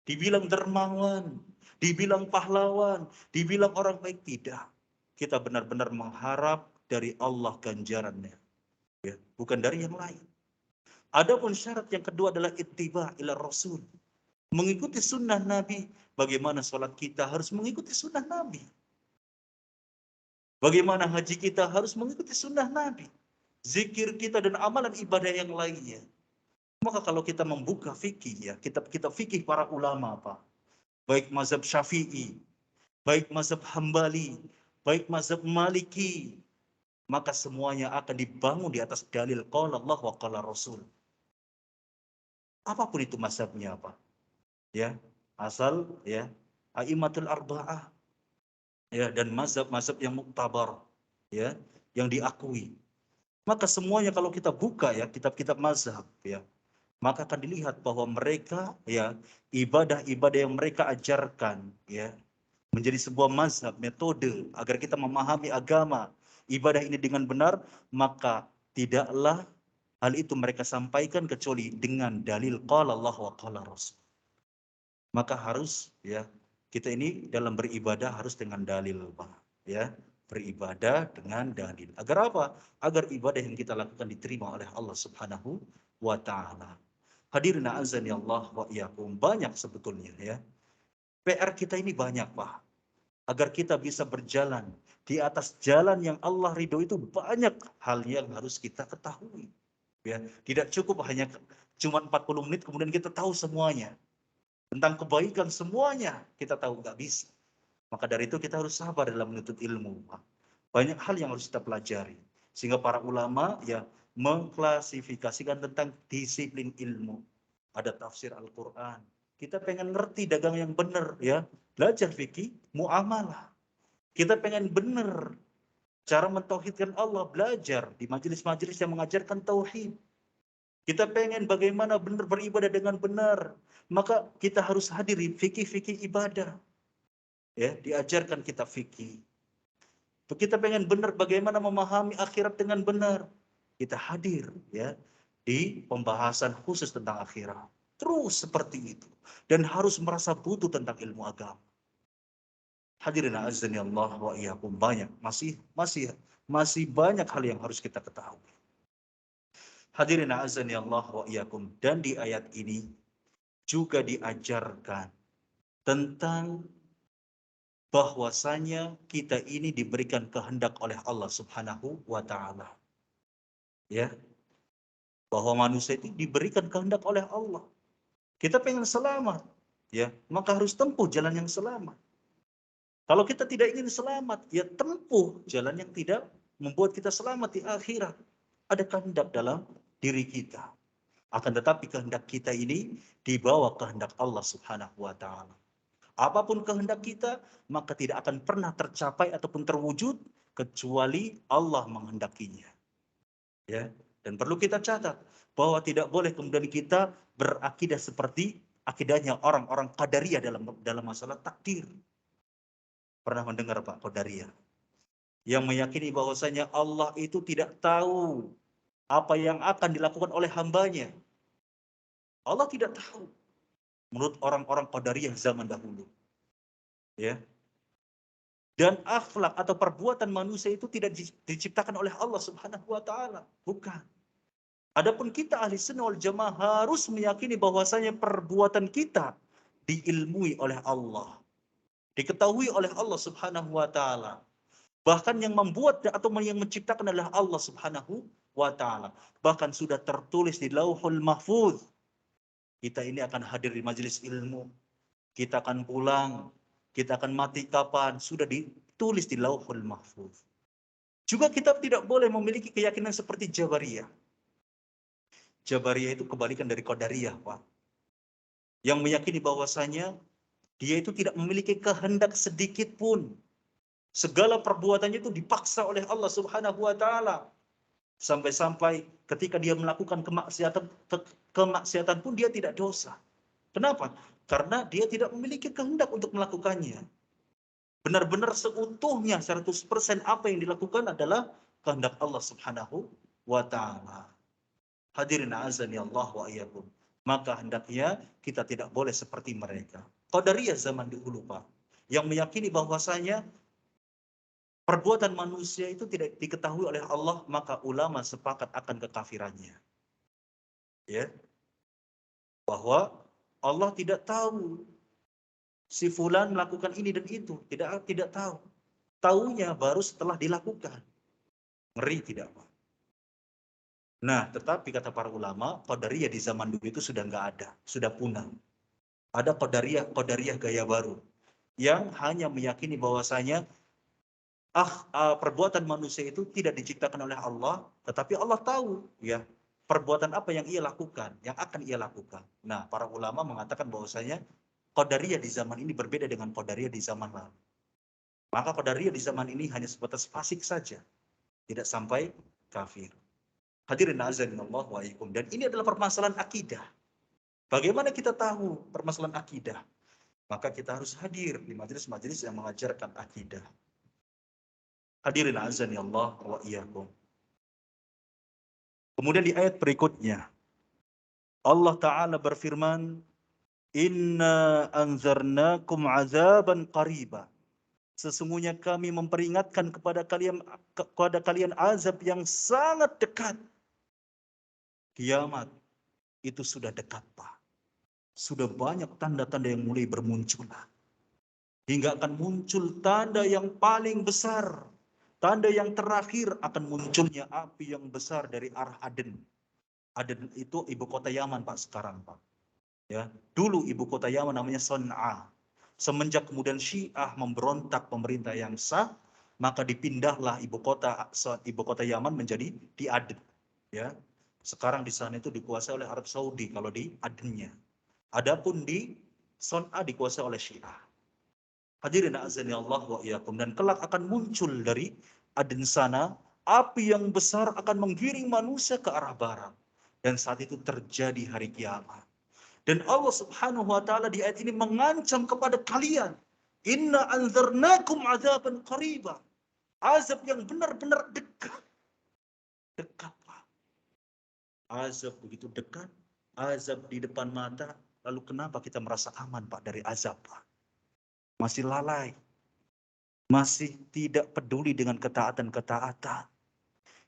Dibilang dermawan, dibilang pahlawan, dibilang orang baik. Tidak. Kita benar-benar mengharap dari Allah ganjarannya. Ya, bukan dari yang lain. Adapun syarat yang kedua adalah ittiba ila Rasul. Mengikuti sunnah Nabi. Bagaimana sholat kita harus mengikuti sunnah Nabi. Bagaimana haji kita harus mengikuti sunnah Nabi. Zikir kita dan amalan ibadah yang lainnya. Maka kalau kita membuka fikih ya, kitab-kitab fikih para ulama Pak. Baik mazhab Syafi'i, baik mazhab Hambali, baik mazhab Maliki, maka semuanya akan dibangun di atas dalil qala Allah wa qala Rasul. Apapun itu mazhabnya Pak. Ya, asal ya a'immatul arba'ah ya dan mazhab-mazhab yang muktabar ya, yang diakui. Maka semuanya kalau kita buka ya kitab-kitab mazhab ya, maka akan dilihat bahwa mereka ya ibadah-ibadah yang mereka ajarkan ya menjadi sebuah mazhab, metode agar kita memahami agama, ibadah ini dengan benar, maka tidaklah hal itu mereka sampaikan kecuali dengan dalil qala Allah wa qala Rasul. Maka harus ya kita ini dalam beribadah harus dengan dalil Pak ya, beribadah dengan dalil. Agar apa? Agar ibadah yang kita lakukan diterima oleh Allah Subhanahu wa taala. Hadirin azani Allah wa iyyakum, banyak sebetulnya ya. PR kita ini banyak Pak. Agar kita bisa berjalan di atas jalan yang Allah ridho itu banyak hal yang harus kita ketahui. Ya, tidak cukup hanya cuma 40 menit kemudian kita tahu semuanya. Tentang kebaikan semuanya kita tahu nggak bisa. Maka dari itu kita harus sabar dalam menuntut ilmu. Banyak hal yang harus kita pelajari. Sehingga para ulama ya mengklasifikasikan tentang disiplin ilmu. Ada tafsir Al-Quran. Kita pengen ngerti dagang yang benar ya. Belajar fikih, muamalah. Kita pengen benar cara mentauhidkan Allah, belajar di majelis-majelis yang mengajarkan tauhid. Kita pengen bagaimana benar beribadah dengan benar. Maka kita harus hadiri fikih-fikih ibadah. Ya, diajarkan kita fikih. Kita pengen benar bagaimana memahami akhirat dengan benar. Kita hadir ya di pembahasan khusus tentang akhirat. Terus seperti itu. Dan harus merasa butuh tentang ilmu agama. Hadirin azani Allah wa iyyakum, banyak masih banyak hal yang harus kita ketahui. Hadirin azani Allah wa iyyakum, dan di ayat ini juga diajarkan tentang bahwasanya kita ini diberikan kehendak oleh Allah Subhanahu wa taala. Ya, bahwa manusia itu diberikan kehendak oleh Allah. Kita pengen selamat, ya, maka harus tempuh jalan yang selamat. Kalau kita tidak ingin selamat, ya tempuh jalan yang tidak membuat kita selamat di akhirat. Ada kehendak dalam diri kita. Akan tetapi kehendak kita ini dibawa kehendak Allah Subhanahu wa taala. Apapun kehendak kita, maka tidak akan pernah tercapai ataupun terwujud kecuali Allah menghendakinya. Ya, dan perlu kita catat bahwa tidak boleh kemudian kita berakidah seperti akidahnya orang-orang Qadariyah dalam masalah takdir. Pernah mendengar Pak Qadariyah? Yang meyakini bahwasanya Allah itu tidak tahu apa yang akan dilakukan oleh hambanya. Allah tidak tahu. Menurut orang-orang Qadariyah zaman dahulu. Ya. Dan akhlak atau perbuatan manusia itu tidak diciptakan oleh Allah Subhanahu wa taala, bukan. Adapun kita ahli sunnah wal jamaah harus meyakini bahwasanya perbuatan kita diilmui oleh Allah, diketahui oleh Allah Subhanahu wa taala. Bahkan yang membuat atau yang menciptakan adalah Allah Subhanahu wa taala. Bahkan sudah tertulis di Lauhul Mahfuz. Kita ini akan hadir di majelis ilmu. Kita akan pulang, kita akan mati kapan, sudah ditulis di Lauhul Mahfuz. Juga kita tidak boleh memiliki keyakinan seperti Jabariyah. Jabariyah itu kebalikan dari Qadariyah, Pak. Yang meyakini bahwasanya dia itu tidak memiliki kehendak sedikit pun. Segala perbuatannya itu dipaksa oleh Allah Subhanahu wa taala. Sampai-sampai ketika dia melakukan kemaksiatan pun dia tidak dosa. Kenapa? Karena dia tidak memiliki kehendak untuk melakukannya. Benar-benar seutuhnya 100% apa yang dilakukan adalah kehendak Allah Subhanahu wa taala. Hadirin azani Allah wa iyyakum. Maka hendaknya kita tidak boleh seperti mereka. Qadariyah zaman dahulu, Pak, yang meyakini bahwasanya perbuatan manusia itu tidak diketahui oleh Allah, maka ulama sepakat akan kekafirannya. Ya. Bahwa Allah tidak tahu si fulan melakukan ini dan itu, tidak tahu. Taunya baru setelah dilakukan. Ngeri tidak, Pak? Nah, tetapi kata para ulama, Qadariyah di zaman dulu itu sudah nggak ada, sudah punah. Ada Qadariyah gaya baru yang hanya meyakini bahwasanya perbuatan manusia itu tidak diciptakan oleh Allah, tetapi Allah tahu ya perbuatan apa yang ia lakukan, yang akan ia lakukan. Nah, para ulama mengatakan bahwasanya Qadariyah di zaman ini berbeda dengan Qadariyah di zaman lalu. Maka Qadariyah di zaman ini hanya sebatas fasik saja, tidak sampai kafir. Hadirin azanillah wa iyyakum. Dan ini adalah permasalahan akidah. Bagaimana kita tahu permasalahan akidah? Maka kita harus hadir di majelis-majelis yang mengajarkan akidah. Hadirin azanillah wa iyyakum. Kemudian di ayat berikutnya Allah Ta'ala berfirman, Inna anzarnakum azaban qariba. Sesungguhnya kami memperingatkan kepada kalian azab yang sangat dekat. Kiamat itu sudah dekat, Pak. Sudah banyak tanda-tanda yang mulai bermunculan. Hingga akan muncul tanda yang paling besar. Tanda yang terakhir akan munculnya api yang besar dari arah Aden. Aden itu ibu kota Yaman, Pak, sekarang, Pak. Ya, dulu ibu kota Yaman namanya Son'a. Semenjak kemudian Syiah memberontak pemerintah yang sah, maka dipindahlah ibu kota Yaman menjadi di Aden. Ya, sekarang di sana itu dikuasai oleh Arab Saudi kalau di Adennya. Adapun di Son'a dikuasai oleh Syiah. Hadirin azani Allah wa iyyakum. Dan kelak akan muncul dari Aden sana api yang besar akan menggiring manusia ke arah barat. Dan saat itu terjadi hari kiamat. Dan Allah Subhanahu wa taala di ayat ini mengancam kepada kalian, Inna anzarnakum azaban qariba. Azab yang benar-benar dekat. Dekat, Pak. Azab begitu dekat, azab di depan mata, lalu kenapa kita merasa aman, Pak, dari azab, Pak? Masih lalai. Masih tidak peduli dengan ketaatan-ketaatan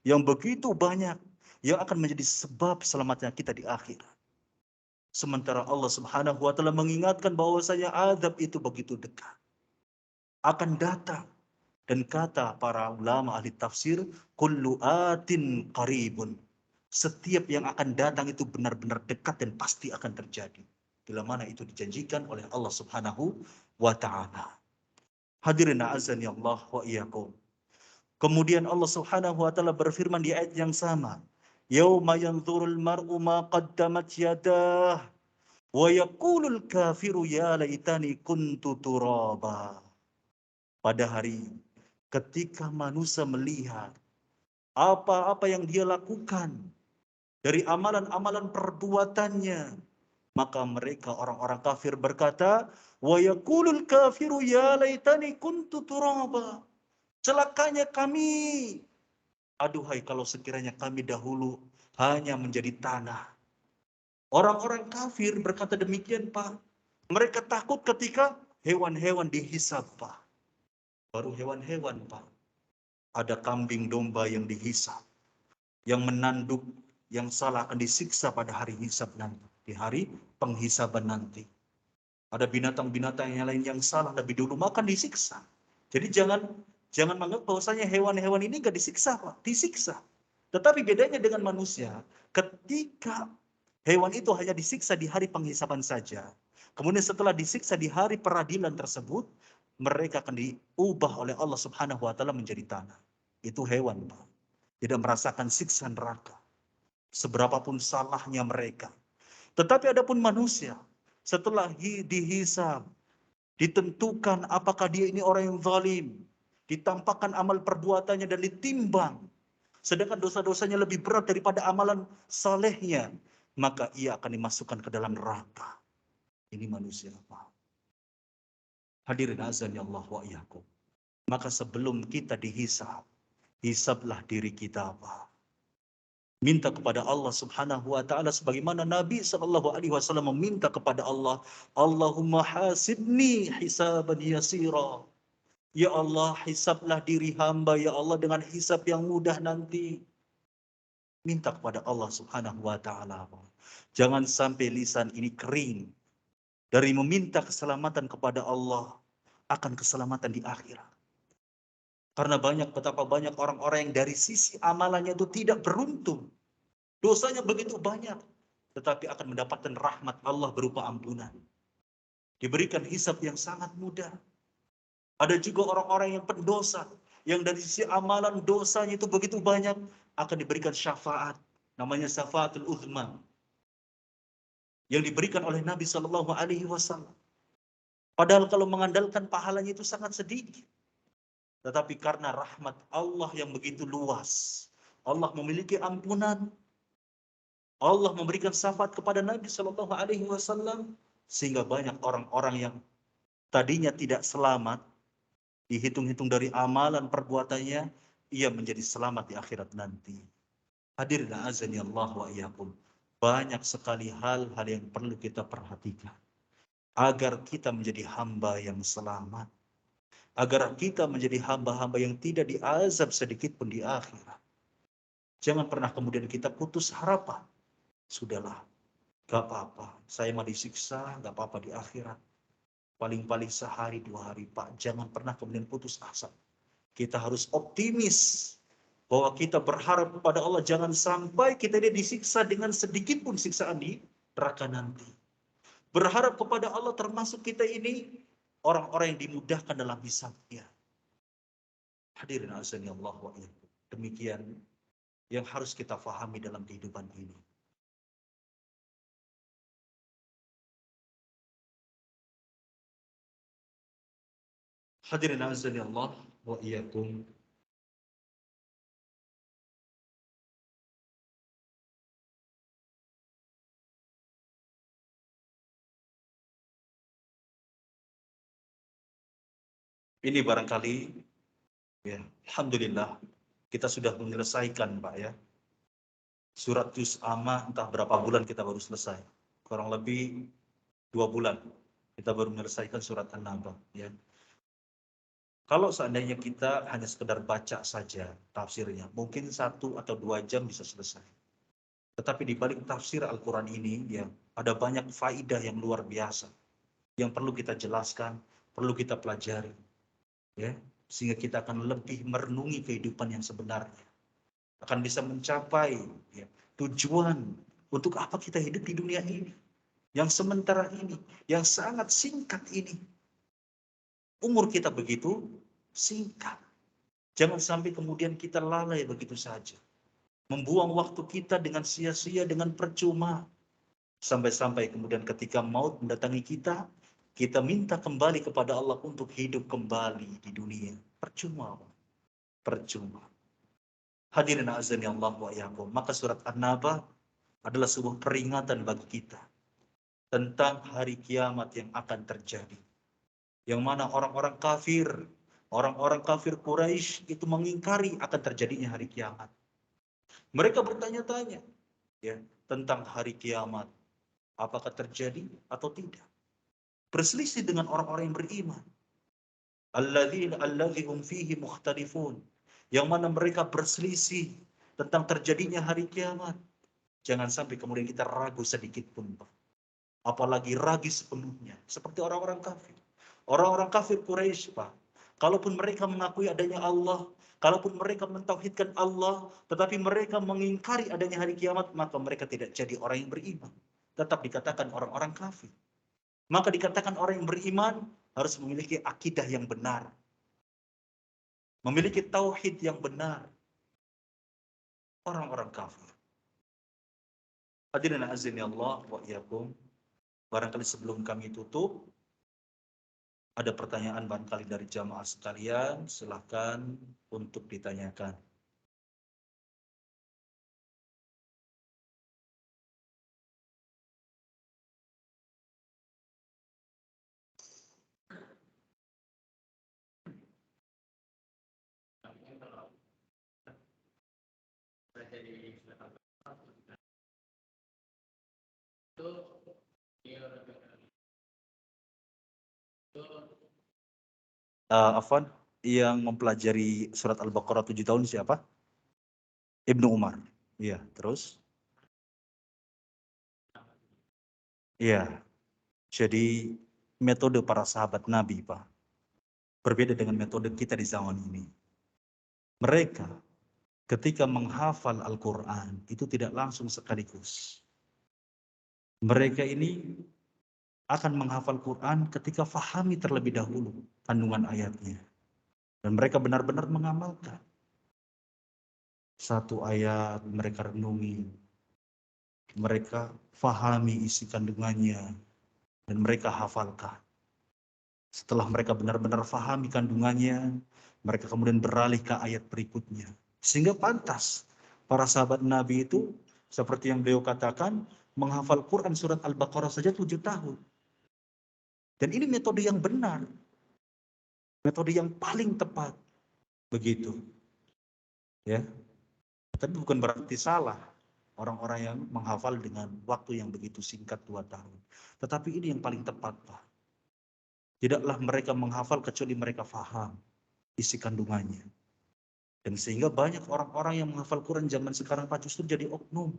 yang begitu banyak yang akan menjadi sebab selamatnya kita di akhirat. Sementara Allah Subhanahu wa taala mengingatkan bahwasanya azab itu begitu dekat. Akan datang. Dan kata para ulama ahli tafsir, kullu atin qaribun. Setiap yang akan datang itu benar-benar dekat dan pasti akan terjadi. Bila mana itu dijanjikan oleh Allah Subhanahu wa taala. Hadirin azani Allah wa iyyakum. Kemudian Allah Subhanahu wa taala berfirman di ayat yang sama, yauma yanzurul mar'u ma qaddamat yadah wa yaqulul kafiru ya laitani kuntu turaba. Pada hari ketika manusia melihat apa-apa yang dia lakukan dari amalan-amalan perbuatannya, Maka mereka orang-orang kafir berkata, wa yaqulul kafiru ya laitani kuntu turaba. Celakanya kami. Aduhai kalau sekiranya kami dahulu hanya menjadi tanah. Orang-orang kafir berkata demikian, Pak. Mereka takut ketika hewan-hewan dihisab, Pak. Baru hewan-hewan, Pak. Ada kambing domba yang dihisab. Yang menanduk, yang salah akan disiksa pada hari hisab nanti. Di hari penghisaban nanti. Ada binatang-binatang yang lain yang salah lebih dulu makan disiksa. Jadi jangan menganggap bahwasanya hewan-hewan ini enggak disiksa, Pak. Disiksa. Tetapi bedanya dengan manusia, ketika hewan itu hanya disiksa di hari penghisaban saja, kemudian setelah disiksa di hari peradilan tersebut, mereka akan diubah oleh Allah Subhanahu wa taala menjadi tanah. Itu hewan, Pak. Tidak merasakan siksa neraka. Seberapapun salahnya mereka. Tetapi adapun manusia, setelah dihisab, ditentukan apakah dia ini orang yang zalim, ditampakkan amal perbuatannya dan ditimbang, sedangkan dosa-dosanya lebih berat daripada amalan salehnya, maka ia akan dimasukkan ke dalam neraka. Ini manusia, Pak. Hadirin azan ya Allah wa iyyakum. Maka sebelum kita dihisab, hisablah diri kita, Pak. Minta kepada Allah Subhanahu wa taala sebagaimana Nabi sallallahu alaihi wasallam meminta kepada Allah, Allahumma hasibni hisaban yasira. Ya Allah, hisablah diri hamba ya Allah dengan hisab yang mudah nanti. Minta kepada Allah Subhanahu wa taala. Jangan sampai lisan ini kering dari meminta keselamatan kepada Allah akan keselamatan di akhirat. Karena betapa banyak orang-orang yang dari sisi amalannya itu tidak beruntung. Dosanya begitu banyak, tetapi akan mendapatkan rahmat Allah berupa ampunan. Diberikan hisab yang sangat mudah. Ada juga orang-orang yang pendosa, yang dari sisi amalan dosanya itu begitu banyak, akan diberikan syafaat. Namanya syafaatul uzma. Yang diberikan oleh Nabi Shallallahu Alaihi Wasallam. Padahal kalau mengandalkan pahalanya itu sangat sedikit. Tetapi karena rahmat Allah yang begitu luas, Allah memiliki ampunan, Allah memberikan syafaat kepada Nabi Shallallahu Alaihi Wasallam sehingga banyak orang-orang yang tadinya tidak selamat, dihitung-hitung dari amalan perbuatannya, ia menjadi selamat di akhirat nanti. Hadirin azani Allah wa iyyakum. Banyak sekali hal-hal yang perlu kita perhatikan agar kita menjadi hamba yang selamat, agar kita menjadi hamba-hamba yang tidak diazab sedikit pun di akhirat. Jangan pernah kemudian kita putus harapan. Sudahlah, gak apa-apa, saya mau disiksa, gak apa-apa di akhirat. Paling-paling sehari 2 hari, Pak. Jangan pernah kemudian putus asa. Kita harus optimis bahwa kita berharap kepada Allah, jangan sampai kita ini disiksa dengan sedikit pun siksaan di neraka nanti. Berharap kepada Allah termasuk kita ini orang-orang yang dimudahkan dalam hisabnya. Hadirin azani Allah wa iyyakum. Demikian yang harus kita fahami dalam kehidupan ini. Hadirin azani Allah wa iyyakum. Ini barangkali ya, alhamdulillah kita sudah menyelesaikan, Pak ya. Surat Juz Amma entah berapa bulan kita baru selesai. Kurang lebih 2 bulan kita baru menyelesaikan surat An-Naba ya. Kalau seandainya kita hanya sekedar baca saja tafsirnya, mungkin 1 atau 2 jam bisa selesai. Tetapi di balik tafsir Al-Quran ini ya, ada banyak faidah yang luar biasa yang perlu kita jelaskan, perlu kita pelajari ya, sehingga kita akan lebih merenungi kehidupan yang sebenarnya, akan bisa mencapai ya, tujuan untuk apa kita hidup di dunia ini yang sementara ini, yang sangat singkat ini. Umur kita begitu singkat. Jangan sampai kemudian kita lalai begitu saja, membuang waktu kita dengan sia-sia, dengan percuma, sampai-sampai kemudian ketika maut mendatangi kita, kita minta kembali kepada Allah untuk hidup kembali di dunia. Percuma, percuma. Hadirin azan ya Allah wa iyyakum. Maka surat An-Naba adalah sebuah peringatan bagi kita tentang hari kiamat yang akan terjadi. Yang mana orang-orang kafir Quraisy itu mengingkari akan terjadinya hari kiamat. Mereka bertanya-tanya ya tentang hari kiamat, apakah terjadi atau tidak. Berselisih dengan orang-orang yang beriman. Alladzihum fihi mukhtalifun. Yang mana mereka berselisih tentang terjadinya hari kiamat. Jangan sampai kemudian kita ragu sedikit pun, Pak. Apalagi ragu sepenuhnya. Seperti orang-orang kafir. Orang-orang kafir Quraisy, Pak. Kalaupun mereka mengakui adanya Allah, kalaupun mereka mentauhidkan Allah, tetapi mereka mengingkari adanya hari kiamat, maka mereka tidak jadi orang yang beriman. Tetap dikatakan orang-orang kafir. Maka dikatakan orang yang beriman harus memiliki akidah yang benar. Memiliki tauhid yang benar. Orang-orang kafir. Hadirin azza Allah wa iyyakum. Barangkali sebelum kami tutup, ada pertanyaan barangkali dari jamaah sekalian, silahkan untuk ditanyakan. Afwan, yang mempelajari surat Al-Baqarah 7 tahun siapa? Ibnu Umar. Iya, terus? Iya, jadi metode para sahabat Nabi, Pak, berbeda dengan metode kita di zaman ini. Mereka ketika menghafal Al-Quran itu tidak langsung sekaligus. Mereka ini akan menghafal Quran ketika fahami terlebih dahulu kandungan ayatnya. Dan mereka benar-benar mengamalkan. Satu ayat mereka renungi, mereka fahami isi kandungannya, dan mereka hafalkan. Setelah mereka benar-benar fahami kandungannya, mereka kemudian beralih ke ayat berikutnya. Sehingga pantas para sahabat Nabi itu, seperti yang beliau katakan, menghafal Quran surat Al-Baqarah saja 7 tahun. Dan ini metode yang benar. Metode yang paling tepat. Begitu. Ya. Tapi bukan berarti salah orang-orang yang menghafal dengan waktu yang begitu singkat 2 tahun. Tetapi ini yang paling tepat, Pak. Tidaklah mereka menghafal kecuali mereka faham isi kandungannya. Dan sehingga banyak orang-orang yang menghafal Quran zaman sekarang, Pak, justru jadi oknum.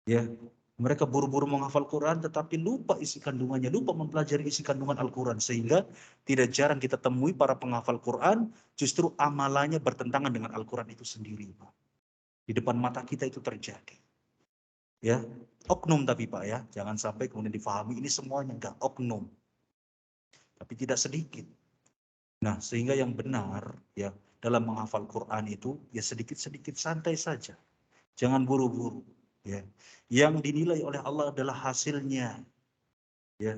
Ya, mereka buru-buru menghafal Quran tetapi lupa isi kandungannya, lupa mempelajari isi kandungan Al-Quran. Sehingga tidak jarang kita temui para penghafal Quran justru amalannya bertentangan dengan Al-Quran itu sendiri, Pak. Di depan mata kita itu terjadi. Ya, oknum tapi, Pak, ya. Jangan sampai kemudian difahami ini semuanya enggak, oknum. Tapi tidak sedikit. Nah, sehingga yang benar ya dalam menghafal Quran itu ya sedikit-sedikit, santai saja. Jangan buru-buru, ya. Yang dinilai oleh Allah adalah hasilnya. Ya.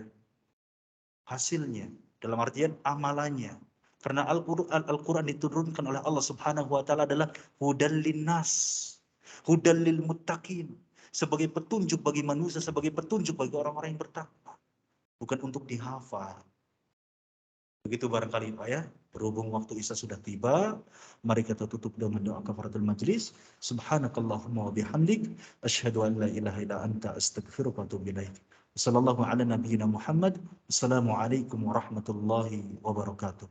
Hasilnya dalam artian amalannya. Karena Al-Quran diturunkan oleh Allah Subhanahu wa taala adalah hudal linnas, hudal lil muttaqin, sebagai petunjuk bagi manusia, sebagai petunjuk bagi orang-orang yang bertakwa. Bukan untuk dihafal. Begitu barangkali, Pak, ya. Berhubung waktu Isya sudah tiba, mari kita tutup dengan doa kafaratul majlis. Subhanakallahumma wa bihamdik, asyhadu an la ilaha illa anta, astaghfiruka wa atubu ilaik. Sallallahu ala nabiyyina Muhammad. Assalamualaikum warahmatullahi wabarakatuh.